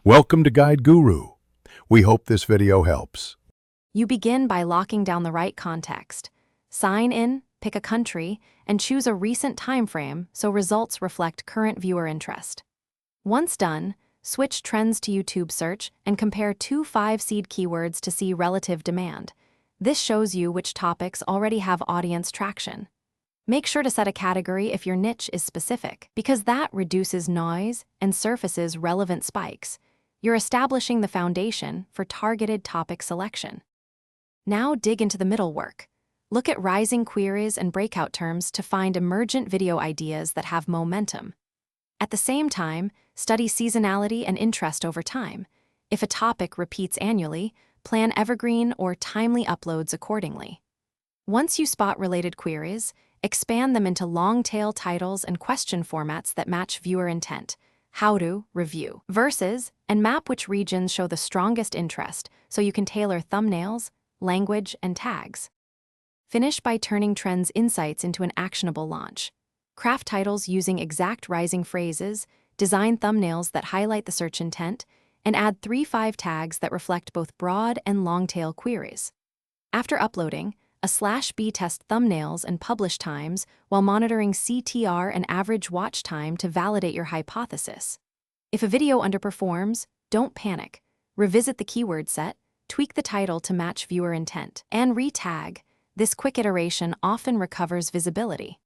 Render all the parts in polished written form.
Welcome to Guide Guru. We hope this video helps. You begin by locking down the right context. Sign in, pick a country, and choose a recent time frame so results reflect current viewer interest. Once done, switch trends to YouTube search and compare 2 5-seed keywords to see relative demand. This shows you which topics already have audience traction. Make sure to set a category if your niche is specific, because that reduces noise and surfaces relevant spikes. You're establishing the foundation for targeted topic selection. Now dig into the middle work. Look at rising queries and breakout terms to find emergent video ideas that have momentum. At the same time, study seasonality and interest over time. If a topic repeats annually, plan evergreen or timely uploads accordingly. Once you spot related queries, expand them into long-tail titles and question formats that match viewer intent. How to, review, versus, and map which regions show the strongest interest so you can tailor thumbnails, language, and tags. Finish by turning trends insights into an actionable launch. Craft titles using exact rising phrases, design thumbnails that highlight the search intent, and add 3-5 tags that reflect both broad and long-tail queries. After uploading, /B test thumbnails and publish times while monitoring CTR and average watch time to validate your hypothesis. If a video underperforms, don't panic. Revisit the keyword set, tweak the title to match viewer intent, and re-tag. This quick iteration often recovers visibility.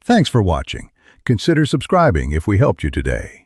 Thanks for watching. Consider subscribing if we helped you today.